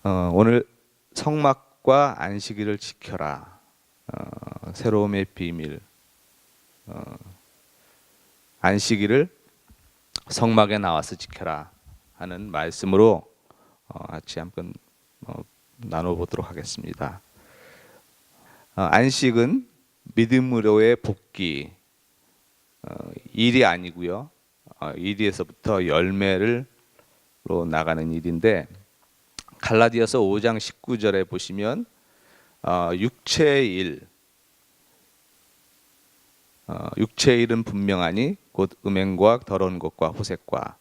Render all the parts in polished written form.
오늘 성막과 안식일을 지켜라. 새로움의 비밀. 안식일을 성막에 나와서 지켜라 하는 말씀으로 같이 한번 나눠보도록 하겠습니다. 안식은 믿음으로의 복귀, 일이 아니고요. 일에서부터 열매로 나가는 일인데, 갈라디아서 5장 19절에 보시면 육체의 일, 육체의 일은 분명하니 곧 음행과 더러운 것과 호색과,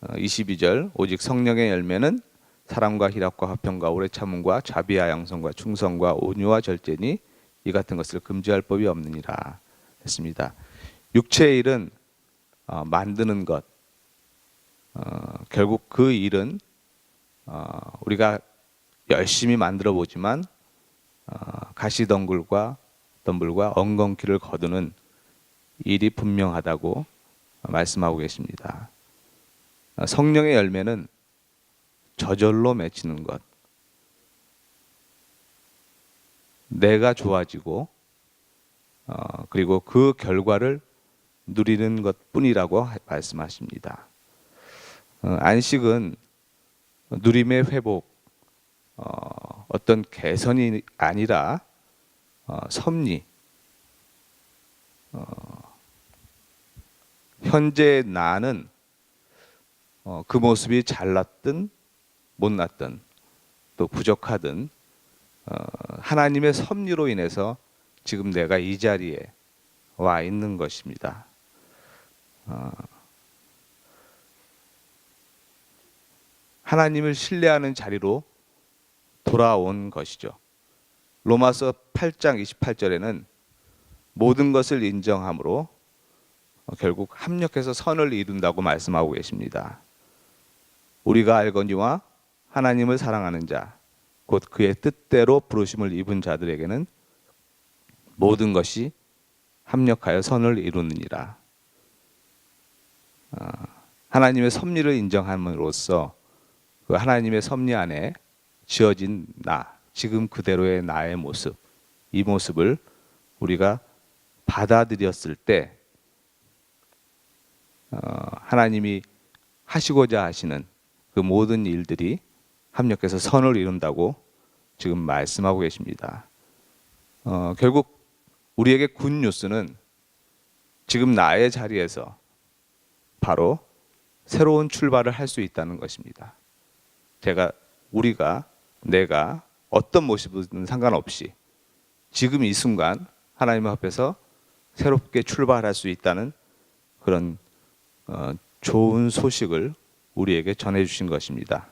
22절 오직 성령의 열매는 사랑과 희락과 화평과 오래 참음과 자비와 양선과 충성과 온유와 절제니 이 같은 것을 금지할 법이 없느니라 했습니다. 육체의 일은 만드는 것, 결국 그 일은 우리가 열심히 만들어 보지만 가시덤불과 엉겅퀴를 거두는 일이 분명하다고 말씀하고 계십니다. 성령의 열매는 저절로 맺히는 것, 내가 좋아지고 그리고 그 결과를 누리는 것뿐이라고 말씀하십니다. 안식은 누림의 회복, 어떤 개선이 아니라 섭리, 현재 나는 그 모습이 잘났든 못났든 또 부족하든 하나님의 섭리로 인해서 지금 내가 이 자리에 와 있는 것입니다. 하나님을 신뢰하는 자리로 돌아온 것이죠. 로마서 8장 28절에는 모든 것을 인정함으로 결국 합력해서 선을 이룬다고 말씀하고 계십니다. 우리가 알거니와 하나님을 사랑하는 자, 곧 그의 뜻대로 부르심을 입은 자들에게는 모든 것이 합력하여 선을 이루느니라. 하나님의 섭리를 인정함으로써 그 하나님의 섭리 안에 지어진 나, 지금 그대로의 나의 모습, 이 모습을 우리가 받아들였을 때 하나님이 하시고자 하시는 그 모든 일들이 합력해서 선을 이룬다고 지금 말씀하고 계십니다. 결국 우리에게 굿뉴스는 지금 나의 자리에서 바로 새로운 출발을 할 수 있다는 것입니다. 내가 어떤 모습이든 상관없이 지금 이 순간 하나님 앞에서 새롭게 출발할 수 있다는 그런 좋은 소식을 우리에게 전해주신 것입니다.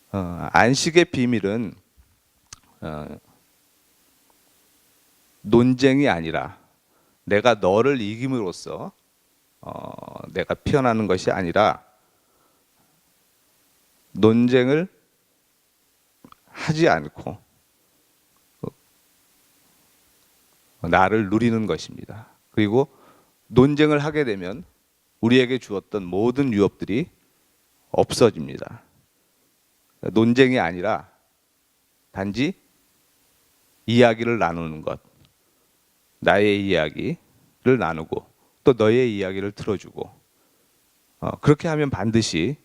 안식의 비밀은 논쟁이 아니라 내가 너를 이김으로써 내가 피어나는 것이 아니라 논쟁을 하지 않고 나를 누리는 것입니다. 그리고 논쟁을 하게 되면 우리에게 주었던 모든 유업들이 없어집니다. 논쟁이 아니라 단지 이야기를 나누는 것, 나의 이야기를 나누고 또 너의 이야기를 들어주고, 그렇게 하면 반드시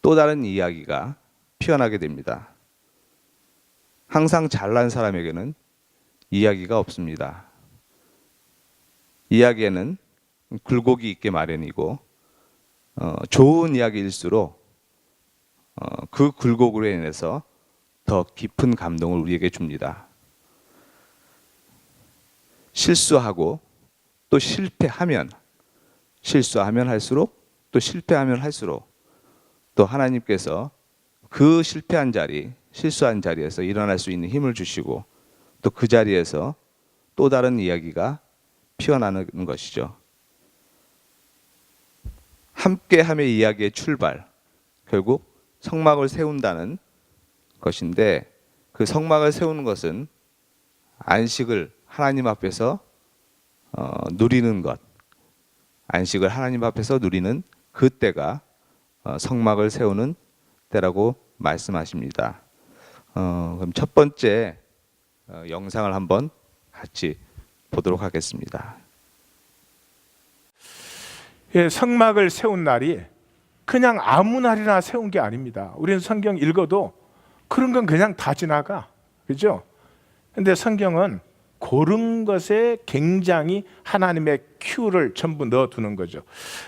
또 다른 이야기가 피어나게 됩니다. 항상 잘난 사람에게는 이야기가 없습니다. 이야기에는 굴곡이 있게 마련이고, 좋은 이야기일수록 그 굴곡으로 인해서 더 깊은 감동을 우리에게 줍니다. 실수하고 또 실수하면 할수록 또 실패하면 할수록 또 하나님께서 그 실수한 자리에서 일어날 수 있는 힘을 주시고 또 그 자리에서 또 다른 이야기가 피어나는 것이죠. 함께함의 이야기의 출발, 결국 성막을 세운다는 것인데, 그 성막을 세우는 것은 안식을 하나님 앞에서 누리는 것, 안식을 하나님 앞에서 누리는 그 때가 성막을 세우는 때라고 말씀하십니다. 그럼 첫 번째 영상을 한번 같이 보도록 하겠습니다. 예, 성막을 세운 날이 그냥 아무 날이나 세운 게 아닙니다. 우리는 성경 읽어도 그런 건 그냥 다 지나가. 그죠? 근데 성경은 그런 것에 굉장히 하나님의 큐를 전부 넣어두는 거죠.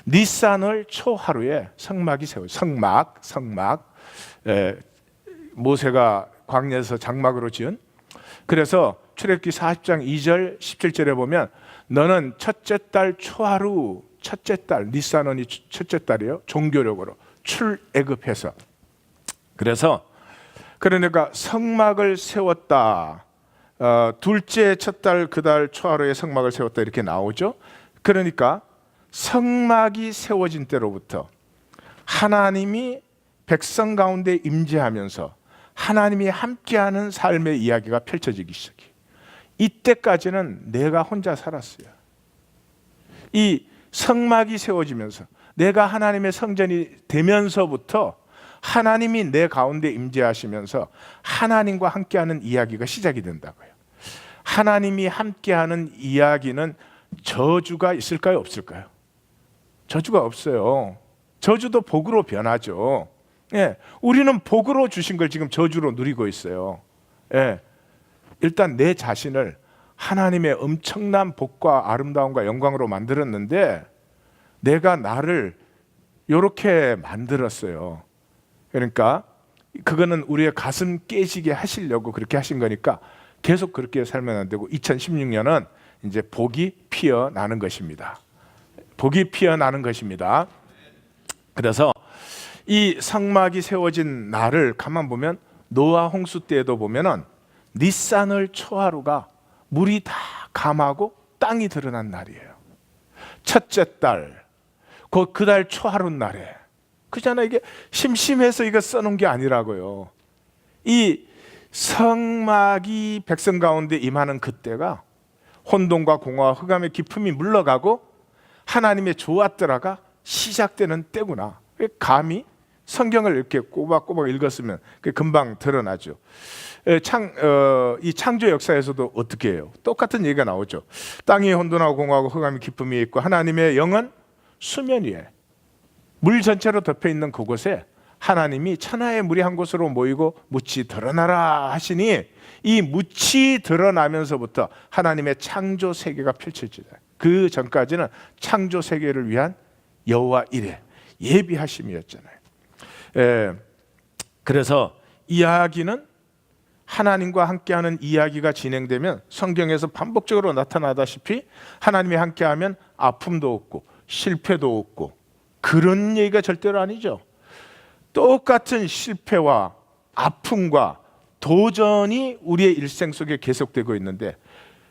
니산월 초하루에 성막이 세워요. 성막. 모세가 광야에서 장막으로 지은. 그래서 출애굽기 40장 2절 17절에 보면 너는 첫째 달 초하루, 첫째 달, 니산월이 첫째 달이에요. 종교력으로 출애굽해서. 그러니까 성막을 세웠다. 둘째 첫 달 그 달 초하루에 성막을 세웠다 이렇게 나오죠. 그러니까 성막이 세워진 때로부터 하나님이 백성 가운데 임재하면서 하나님이 함께하는 삶의 이야기가 펼쳐지기 시작해요. 이때까지는 내가 혼자 살았어요. 이 성막이 세워지면서 내가 하나님의 성전이 되면서부터 하나님이 내 가운데 임재하시면서 하나님과 함께하는 이야기가 시작이 된다고요. 하나님이 함께하는 이야기는 저주가 있을까요? 없을까요? 저주가 없어요. 저주도 복으로 변하죠. 예, 우리는 복으로 주신 걸 지금 저주로 누리고 있어요. 예, 일단 내 자신을 하나님의 엄청난 복과 아름다움과 영광으로 만들었는데 내가 나를 이렇게 만들었어요. 그러니까 그거는 우리의 가슴 깨지게 하시려고 그렇게 하신 거니까 계속 그렇게 살면 안 되고 2016년은 이제 복이 피어나는 것입니다. 복이 피어나는 것입니다. 그래서 이 성막이 세워진 날을 가만 보면 노아 홍수 때에도 보면은 니산월 초하루가 물이 다 감하고 땅이 드러난 날이에요. 첫째 달, 그 달 초하루 날에 그잖아. 이게 심심해서 이거 써놓은 게 아니라고요. 이 성막이 백성 가운데 임하는 그때가 혼돈과 공허와 흑암의 기품이 물러가고 하나님의 좋았더라가 시작되는 때구나. 감히 성경을 이렇게 꼬박꼬박 읽었으면 금방 드러나죠. 이 창조 역사에서도 어떻게 해요? 똑같은 얘기가 나오죠. 땅이 혼돈하고 공허하고 흑암의 기품이 있고 하나님의 영은 수면 위에 물 전체로 덮여 있는 그곳에 하나님이 천하의 물이 한 곳으로 모이고 묻이 드러나라 하시니 이 묻이 드러나면서부터 하나님의 창조 세계가 펼쳐지다. 그 전까지는 창조 세계를 위한 여호와 일의 예비하심이었잖아요. 그래서 이야기는 하나님과 함께하는 이야기가 진행되면 성경에서 반복적으로 나타나다시피 하나님이 함께하면 아픔도 없고 실패도 없고 그런 얘기가 절대로 아니죠. 똑같은 실패와 아픔과 도전이 우리의 일생 속에 계속되고 있는데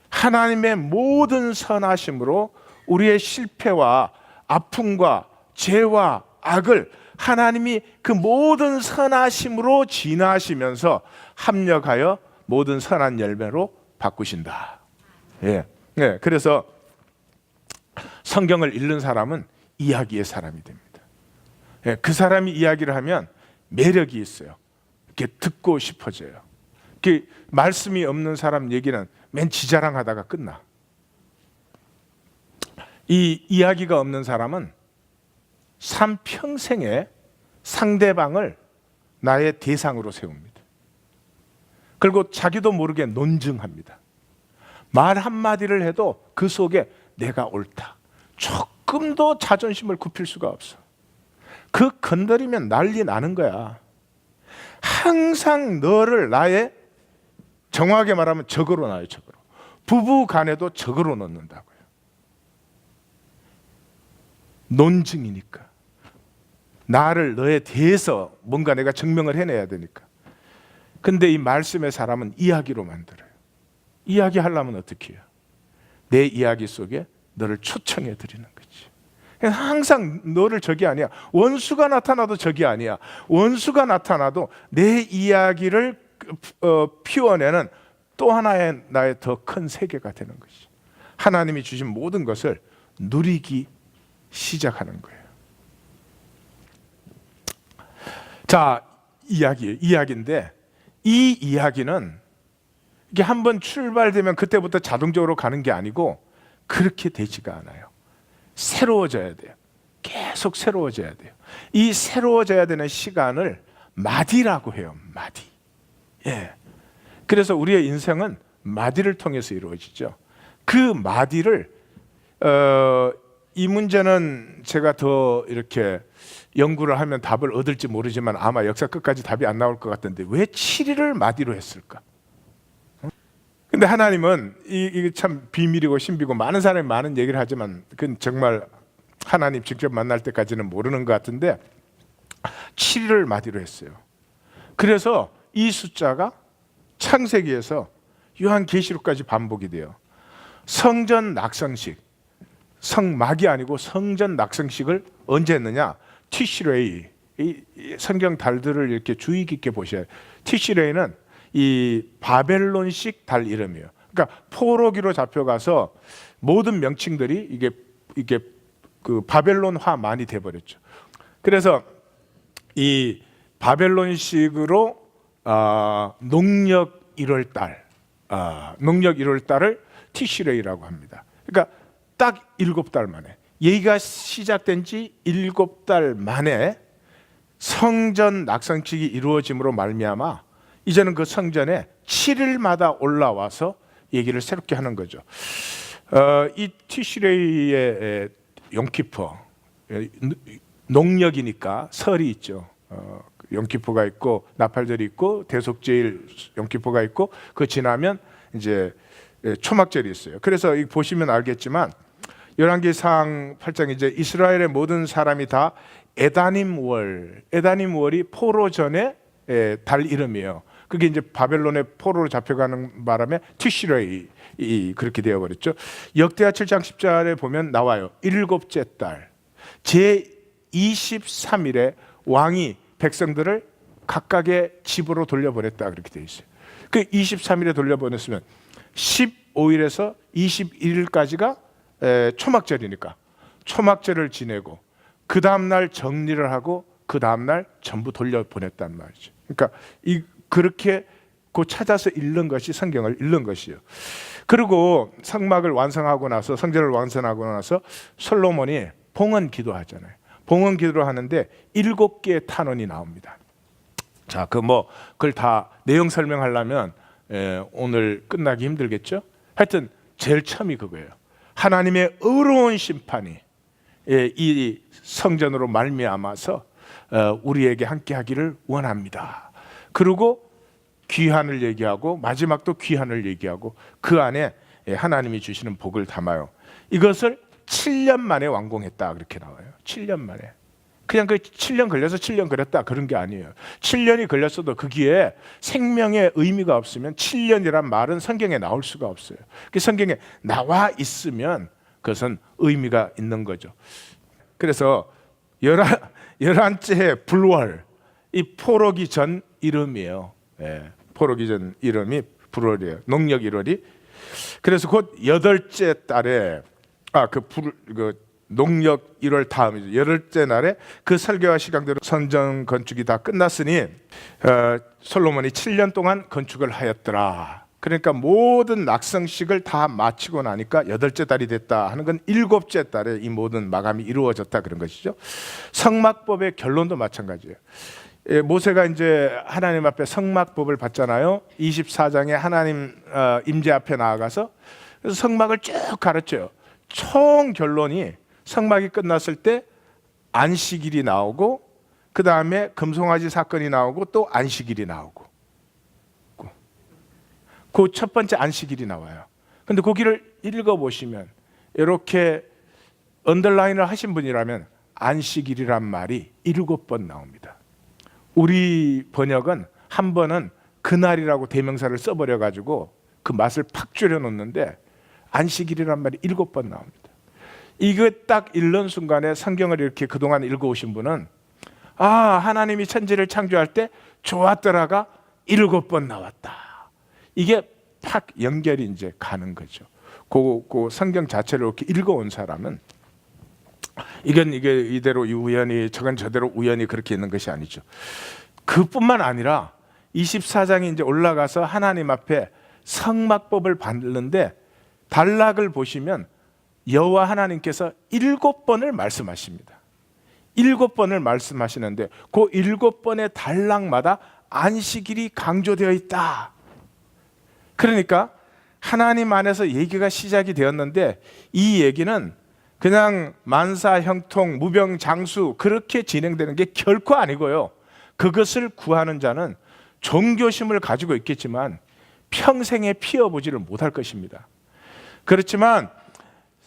하나님의 모든 선하심으로 우리의 실패와 아픔과 죄와 악을 하나님이 그 모든 선하심으로 진화하시면서 합력하여 모든 선한 열매로 바꾸신다. 예. 예. 그래서 성경을 읽는 사람은 이야기의 사람이 됩니다. 예. 그 사람이 이야기를 하면 매력이 있어요. 이렇게 듣고 싶어져요. 이렇게 말씀이 없는 사람 얘기는 맨 지자랑하다가 끝나. 이 이야기가 없는 사람은 삶 평생에 상대방을 나의 대상으로 세웁니다. 그리고 자기도 모르게 논증합니다. 말 한마디를 해도 그 속에 내가 옳다. 조금도 자존심을 굽힐 수가 없어. 그 건드리면 난리 나는 거야. 항상 너를 나의 정확하게 말하면 적으로 놔요. 적으로. 부부 간에도 적으로 넣는다고요. 논증이니까. 나를 너에 대해서 뭔가 내가 증명을 해내야 되니까. 근데 이 말씀의 사람은 이야기로 만들어요. 이야기하려면 어떻게 해요? 내 이야기 속에 너를 초청해 드리는 거지. 항상 너를 적이 아니야. 원수가 나타나도 적이 아니야. 원수가 나타나도 내 이야기를 피워내는 또 하나의 나의 더 큰 세계가 되는 것이. 하나님이 주신 모든 것을 누리기 시작하는 거예요. 자, 이야기인데 이 이야기는 이게 한번 출발되면 그때부터 자동적으로 가는 게 아니고 그렇게 되지가 않아요. 새로워져야 돼요. 계속 새로워져야 돼요. 이 새로워져야 되는 시간을 마디라고 해요. 마디. 예. 그래서 우리의 인생은 마디를 통해서 이루어지죠. 그 마디를 이 문제는 제가 더 이렇게 연구를 하면 답을 얻을지 모르지만 아마 역사 끝까지 답이 안 나올 것 같은데 왜 7일을 마디로 했을까? 근데 하나님은 이게 참 비밀이고 신비고 많은 사람이 많은 얘기를 하지만 그건 정말 하나님 직접 만날 때까지는 모르는 것 같은데 7일을 마디로 했어요. 그래서 이 숫자가 창세기에서 요한계시록까지 반복이 돼요. 성전 낙성식, 성막이 아니고 성전 낙성식을 언제 했느냐? 티시레이, 이 성경 달들을 이렇게 주의 깊게 보셔야 해요. 티시레이는 이 바벨론식 달 이름이에요. 그러니까 포로기로 잡혀가서 모든 명칭들이 이게 그 바벨론화 많이 돼버렸죠. 그래서 이 바벨론식으로 농력 1월달, 농력 1월달을 티시레이라고 합니다. 그러니까 딱 7달 만에 예기가 시작된 지 7달 만에 성전 낙성식이 이루어짐으로 말미암아 이제는 그 성전에 7일마다 올라와서 얘기를 새롭게 하는 거죠. 이 티시레이의 용키퍼, 농력이니까 설이 있죠. 용키퍼가 있고 나팔절이 있고 대속제일 용키퍼가 있고 그 지나면 이제 초막절이 있어요. 그래서 보시면 알겠지만 열왕기상 8장 이제 이스라엘의 모든 사람이 다 에다님월이 포로 전에 달 이름이에요. 그게 이제 바벨론의 포로로 잡혀가는 바람에 티시레이 그렇게 되어버렸죠. 역대하 7장 10절에 보면 나와요. 7째 달 제 23일에 왕이 백성들을 각각의 집으로 돌려보냈다 그렇게 되어 있어요. 그 23일에 돌려보냈으면 15일에서 21일까지가 초막절이니까 초막절을 지내고 그 다음날 정리를 하고 그 다음날 전부 돌려보냈단 말이죠. 그러니까 그렇게 찾아서 읽는 것이 성경을 읽는 것이요. 그리고 성막을 완성하고 나서 성전을 완성하고 나서 솔로몬이 봉헌 기도하잖아요. 봉헌 기도를 하는데 7개의 탄원이 나옵니다. 자, 그걸 다 내용 설명하려면 오늘 끝나기 힘들겠죠? 하여튼 제일 처음이 그거예요. 하나님의 의로운 심판이 이 성전으로 말미암아서 우리에게 함께하기를 원합니다. 그리고 귀환을 얘기하고 마지막도 귀환을 얘기하고 그 안에 하나님이 주시는 복을 담아요. 이것을 7년 만에 완공했다 그렇게 나와요. 7년 만에. 그냥 7년 걸려서 7년 걸렸다 그런 게 아니에요. 7년이 걸렸어도 거기에 생명의 의미가 없으면 7년이란 말은 성경에 나올 수가 없어요. 그 성경에 나와 있으면 그것은 의미가 있는 거죠. 그래서 11째 불월, 이 포로기 전 이름이에요. 포로기 전 이름이 불월이에요. 농력 1월이. 그래서 곧 8째 달에 농력 1월 다음이죠. 8째 날에 그 설계와 시간대로 성전 건축이 다 끝났으니 솔로몬이 7년 동안 건축을 하였더라. 그러니까 모든 낙성식을 다 마치고 나니까 8째 달이 됐다 하는 건 7째 달에 이 모든 마감이 이루어졌다 그런 것이죠. 성막법의 결론도 마찬가지예요. 모세가 이제 하나님 앞에 성막법을 받잖아요. 24장에 하나님 임재 앞에 나아가서 그래서 성막을 쭉 가르쳐요. 총 결론이 성막이 끝났을 때 안식일이 나오고 그 다음에 금송아지 사건이 나오고 또 안식일이 나오고 그 첫 번째 안식일이 나와요. 근데 거기를 읽어보시면 이렇게 언더라인을 하신 분이라면 안식일이란 말이 7번 나옵니다. 우리 번역은 한 번은 그날이라고 대명사를 써버려가지고 그 맛을 팍 줄여놓는데 안식일이란 말이 7번 나옵니다. 이거 딱 읽는 순간에 성경을 이렇게 그동안 읽어오신 분은 하나님이 천지를 창조할 때 좋았더라가 7번 나왔다. 이게 팍 연결이 이제 가는 거죠. 그 성경 자체를 이렇게 읽어온 사람은 이게 이대로 우연히 저건 저대로 우연히 그렇게 있는 것이 아니죠. 그뿐만 아니라 24장에 이제 올라가서 하나님 앞에 성막법을 받는데 단락을 보시면 여호와 하나님께서 7번을 말씀하십니다. 7번을 말씀하시는데 그 7번의 단락마다 안식일이 강조되어 있다. 그러니까 하나님 안에서 얘기가 시작이 되었는데 이 얘기는 그냥 만사형통 무병장수 그렇게 진행되는 게 결코 아니고요. 그것을 구하는 자는 종교심을 가지고 있겠지만 평생에 피어보지를 못할 것입니다. 그렇지만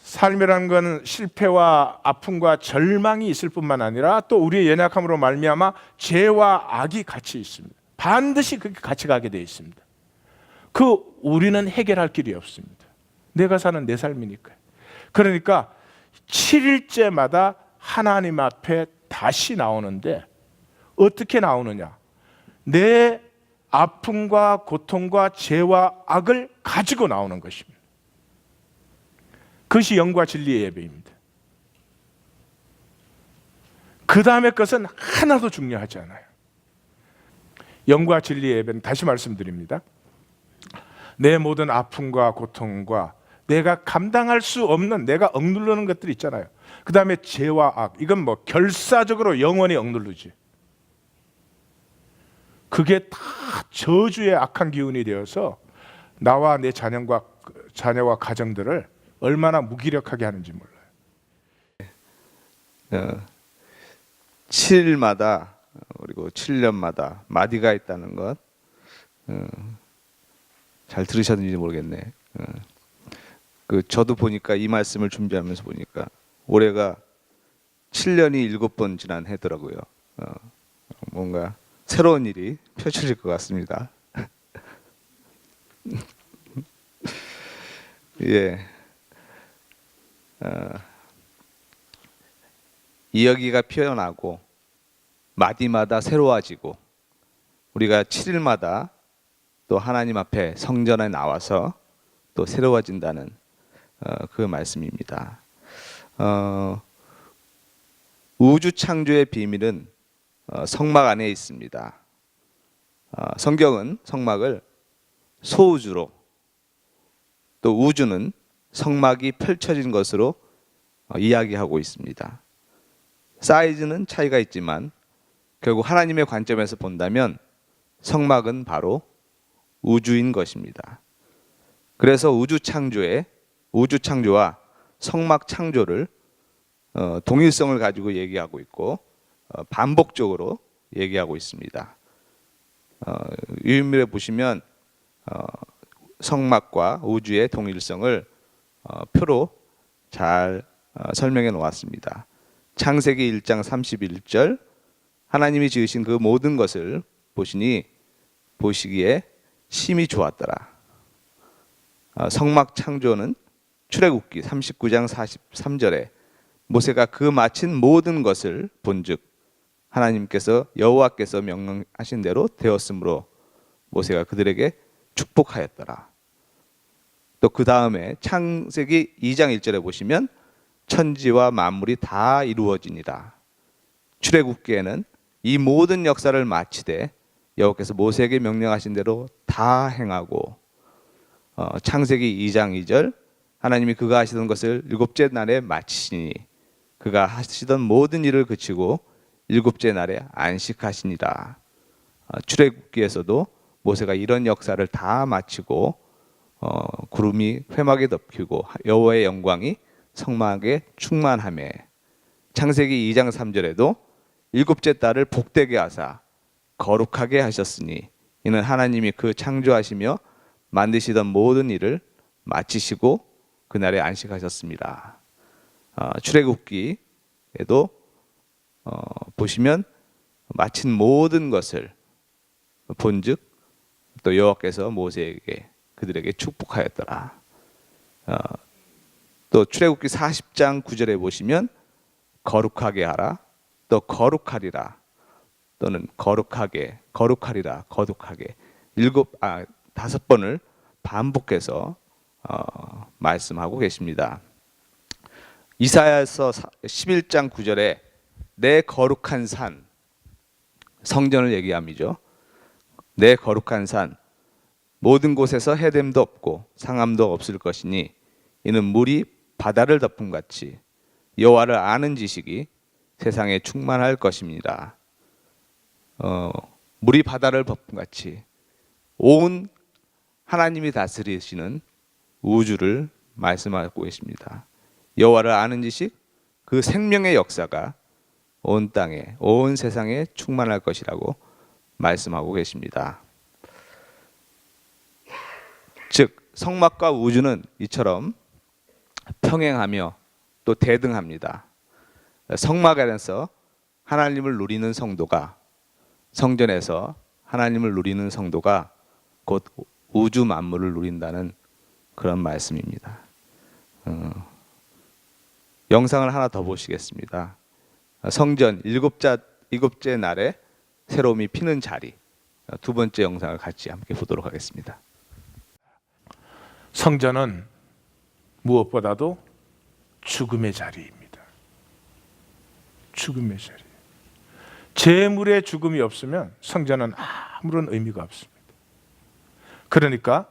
삶이라는 것은 실패와 아픔과 절망이 있을 뿐만 아니라 또 우리의 연약함으로 말미암아 죄와 악이 같이 있습니다. 반드시 그렇게 같이 가게 되어 있습니다. 우리는 해결할 길이 없습니다. 내가 사는 내 삶이니까요. 그러니까 7일째마다 하나님 앞에 다시 나오는데 어떻게 나오느냐? 내 아픔과 고통과 죄와 악을 가지고 나오는 것입니다. 그것이 영과 진리의 예배입니다. 그 다음에 것은 하나도 중요하지 않아요. 영과 진리의 예배는 다시 말씀드립니다. 내 모든 아픔과 고통과 내가 감당할 수 없는 내가 억누르는 것들 있잖아요. 그 다음에 죄와 악, 이건 뭐 결사적으로 영원히 억누르지. 그게 다 저주의 악한 기운이 되어서 나와 내 자녀와 가정들을 얼마나 무기력하게 하는지 몰라요. 7일마다 그리고 7년마다 마디가 있다는 것, 잘 들으셨는지 모르겠네. 저도 보니까 이 말씀을 준비하면서 보니까 올해가 7년이 7번 지난 해더라고요. 뭔가 새로운 일이 펼쳐질 것 같습니다. 예. 이야기가 피어나고 마디마다 새로워지고 우리가 7일마다 또 하나님 앞에 성전에 나와서 또 새로워진다는 그 말씀입니다. 우주 창조의 비밀은 성막 안에 있습니다. 성경은 성막을 소우주로 또 우주는 성막이 펼쳐진 것으로 이야기하고 있습니다. 사이즈는 차이가 있지만 결국 하나님의 관점에서 본다면 성막은 바로 우주인 것입니다. 그래서 우주 창조와 성막 창조를 동일성을 가지고 얘기하고 있고 반복적으로 얘기하고 있습니다. 유인물에 보시면 성막과 우주의 동일성을 표로 잘 설명해 놓았습니다. 창세기 1장 31절 하나님이 지으신 그 모든 것을 보시기에 심히 좋았더라. 성막 창조는 출애굽기 39장 43절에 모세가 그 마친 모든 것을 본즉 하나님께서 여호와께서 명령하신 대로 되었으므로 모세가 그들에게 축복하였더라. 또 그 다음에 창세기 2장 1절에 보시면 천지와 만물이 다 이루어지니라. 출애굽기에는 이 모든 역사를 마치되 여호와께서 모세에게 명령하신 대로 다 행하고 창세기 2장 2절 하나님이 그가 하시던 것을 일곱째 날에 마치시니 그가 하시던 모든 일을 그치고 일곱째 날에 안식하시니라. 출애굽기에서도 모세가 이런 역사를 다 마치고 구름이 회막에 덮이고 여호와의 영광이 성막에 충만하매 창세기 2장 3절에도 일곱째 달을 복되게 하사 거룩하게 하셨으니 이는 하나님이 그 창조하시며 만드시던 모든 일을 마치시고 그날에 안식하셨습니다. 출애굽기에도 보시면 마친 모든 것을 본즉 또 여호와께서 모세에게 그들에게 축복하였더라. 또 출애굽기 40장 9절에 보시면 거룩하게 하라, 또 거룩하리라, 또는 거룩하리라, 거룩하게 5번을 반복해서 말씀하고 계십니다. 이사야서 11장 9절에 내 거룩한 산, 성전을 얘기함이죠. 내 거룩한 산 모든 곳에서 해됨도 없고 상함도 없을 것이니 이는 물이 바다를 덮음 같이 여호와를 아는 지식이 세상에 충만할 것입니다. 물이 바다를 덮음 같이 온 하나님이 다스리시는 우주를 말씀하고 계십니다. 여호와를 아는 지식, 그 생명의 역사가 온 땅에, 온 세상에 충만할 것이라고 말씀하고 계십니다. 즉 성막과 우주는 이처럼 평행하며 또 대등합니다. 성막 안에서 하나님을 누리는 성도가, 성전에서 하나님을 누리는 성도가 곧 우주 만물을 누린다는 그런 말씀입니다. 영상을 하나 더 보시겠습니다. 성전 일곱째 날에 새로움이 피는 자리, 두 번째 영상을 같이 함께 보도록 하겠습니다. 성전은 무엇보다도 죽음의 자리입니다. 죽음의 자리. 재물의 죽음이 없으면 성전은 아무런 의미가 없습니다. 그러니까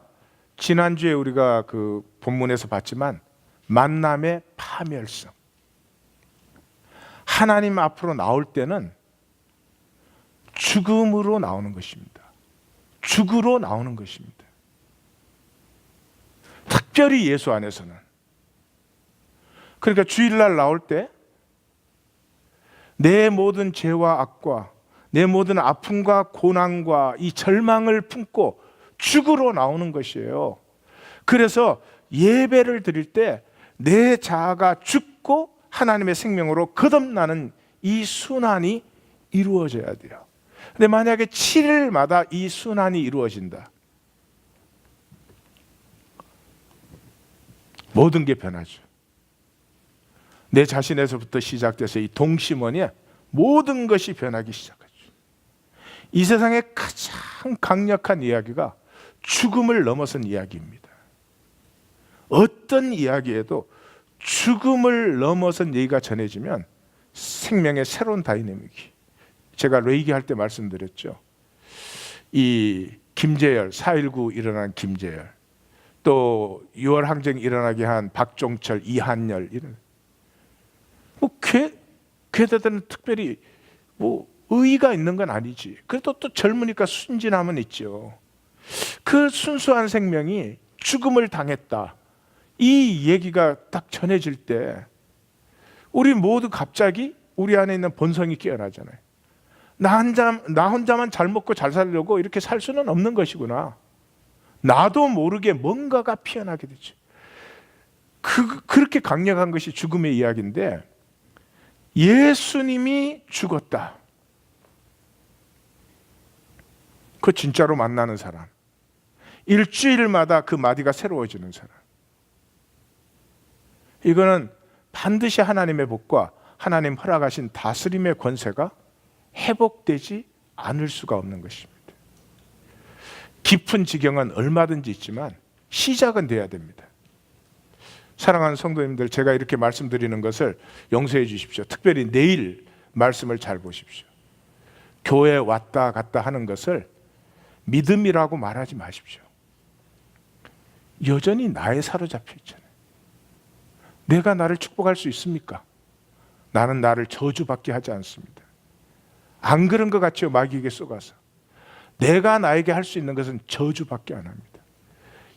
지난주에 우리가 그 본문에서 봤지만 만남의 파멸성. 하나님 앞으로 나올 때는 죽음으로 나오는 것입니다. 죽으로 나오는 것입니다. 특별히 예수 안에서는. 그러니까 주일날 나올 때 내 모든 죄와 악과 내 모든 아픔과 고난과 이 절망을 품고 죽으로 나오는 것이에요. 그래서 예배를 드릴 때 내 자아가 죽고 하나님의 생명으로 거듭나는 이 순환이 이루어져야 돼요. 근데 만약에 7일마다 이 순환이 이루어진다, 모든 게 변하죠. 내 자신에서부터 시작돼서 이 동심원에 모든 것이 변하기 시작하죠. 이 세상의 가장 강력한 이야기가 죽음을 넘어선 이야기입니다. 어떤 이야기에도 죽음을 넘어선 얘기가 전해지면 생명의 새로운 다이내믹이, 제가 레이기 할 때 말씀드렸죠. 이 김재열, 4.19 일어난 김재열, 또 6월 항쟁 일어나게 한 박종철, 이한열, 이런 걔네들은 특별히 의의가 있는 건 아니지. 그래도 또 젊으니까 순진함은 있죠. 그 순수한 생명이 죽음을 당했다, 이 얘기가 딱 전해질 때 우리 모두 갑자기 우리 안에 있는 본성이 깨어나잖아요. 나 혼자만 잘 먹고 잘 살려고 이렇게 살 수는 없는 것이구나. 나도 모르게 뭔가가 피어나게 되죠. 그렇게 강력한 것이 죽음의 이야기인데, 예수님이 죽었다. 그 진짜로 만나는 사람, 일주일마다 그 마디가 새로워지는 사람, 이거는 반드시 하나님의 복과 하나님 허락하신 다스림의 권세가 회복되지 않을 수가 없는 것입니다. 깊은 지경은 얼마든지 있지만 시작은 돼야 됩니다. 사랑하는 성도님들, 제가 이렇게 말씀드리는 것을 용서해 주십시오. 특별히 내일 말씀을 잘 보십시오. 교회 왔다 갔다 하는 것을 믿음이라고 말하지 마십시오. 여전히 나에 사로잡혀 있잖아요. 내가 나를 축복할 수 있습니까? 나는 나를 저주받게 하지 않습니다. 안 그런 것 같죠? 마귀에게 속아서. 내가 나에게 할 수 있는 것은 저주밖에 안 합니다.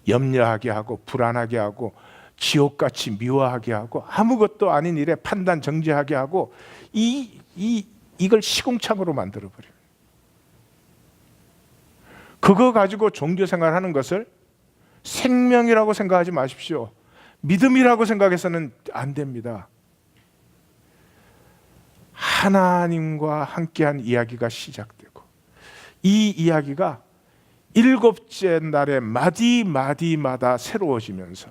염려하게 하고 불안하게 하고 지옥같이 미워하게 하고 아무것도 아닌 일에 판단 정죄하게 하고 이걸 시궁창으로 만들어버려요. 그거 가지고 종교생활 하는 것을 생명이라고 생각하지 마십시오. 믿음이라고 생각해서는 안 됩니다. 하나님과 함께한 이야기가 시작되고, 이 이야기가 일곱째 날에 마디마디마다 새로워지면서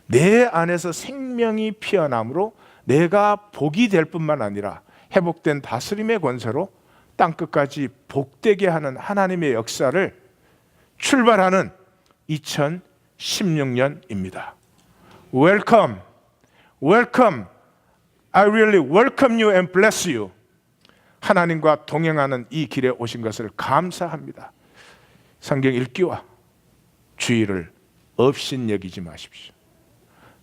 내 안에서 생명이 피어남으로 내가 복이 될 뿐만 아니라 회복된 다스림의 권세로 땅끝까지 복되게 하는 하나님의 역사를 출발하는 2016년입니다. Welcome, welcome. I really welcome you and bless you. 하나님과 동행하는 이 길에 오신 것을 감사합니다. 성경 읽기와 주의를 업신여기지 마십시오.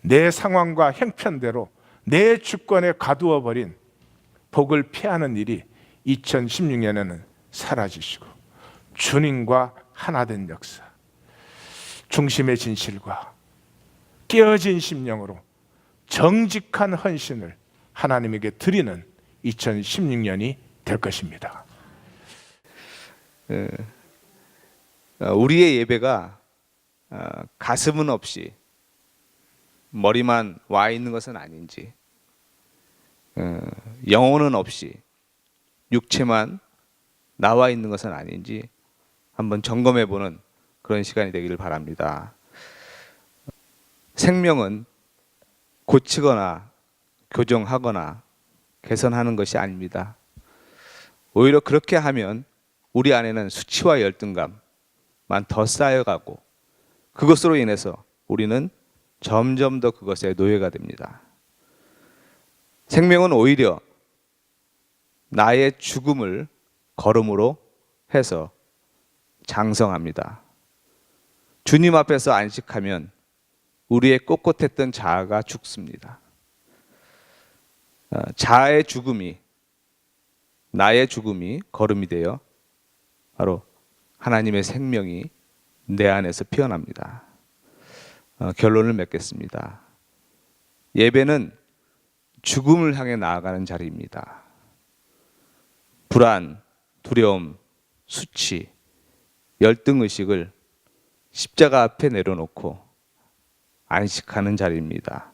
내 상황과 형편대로 내 주권에 가두어 버린 복을 피하는 일이 2016년에는 사라지시고 주님과 하나된 역사, 중심의 진실과 깨어진 심령으로 정직한 헌신을 하나님에게 드리는 2016년이 될 것입니다. 우리의 예배가 가슴은 없이 머리만 와 있는 것은 아닌지, 영혼은 없이 육체만 나와 있는 것은 아닌지 한번 점검해 보는 그런 시간이 되기를 바랍니다. 생명은 고치거나 교정하거나 개선하는 것이 아닙니다. 오히려 그렇게 하면 우리 안에는 수치와 열등감만 더 쌓여가고 그것으로 인해서 우리는 점점 더 그것의 노예가 됩니다. 생명은 오히려 나의 죽음을 걸음으로 해서 장성합니다. 주님 앞에서 안식하면 우리의 꼿꼿했던 자아가 죽습니다. 자아의 죽음이, 나의 죽음이 걸음이 되어 바로 하나님의 생명이 내 안에서 피어납니다. 결론을 맺겠습니다. 예배는 죽음을 향해 나아가는 자리입니다. 불안, 두려움, 수치, 열등의식을 십자가 앞에 내려놓고 안식하는 자리입니다.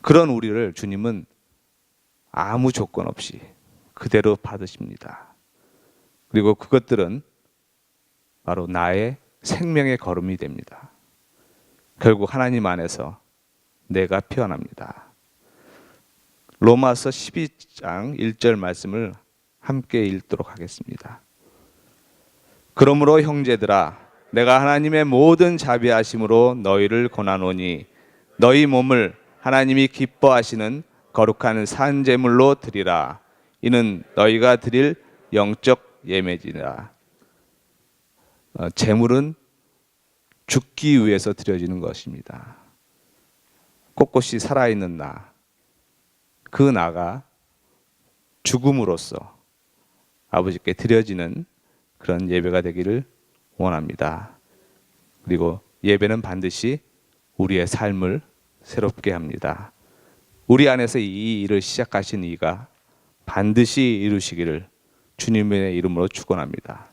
그런 우리를 주님은 아무 조건 없이 그대로 받으십니다. 그리고 그것들은 바로 나의 생명의 걸음이 됩니다. 결국 하나님 안에서 내가 피어납니다. 로마서 12장 1절 말씀을 함께 읽도록 하겠습니다. 그러므로 형제들아, 내가 하나님의 모든 자비하심으로 너희를 권하노니 너희 몸을 하나님이 기뻐하시는 거룩한 산 제물로 드리라. 이는 너희가 드릴 영적 예배니라. 제물은 죽기 위해서 드려지는 것입니다. 꼿꼿이 살아있는 나, 그 나가 죽음으로써 아버지께 드려지는 그런 예배가 되기를 원합니다. 그리고 예배는 반드시 우리의 삶을 새롭게 합니다. 우리 안에서 이 일을 시작하신 이가 반드시 이루시기를 주님의 이름으로 축원합니다.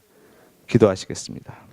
기도하시겠습니다.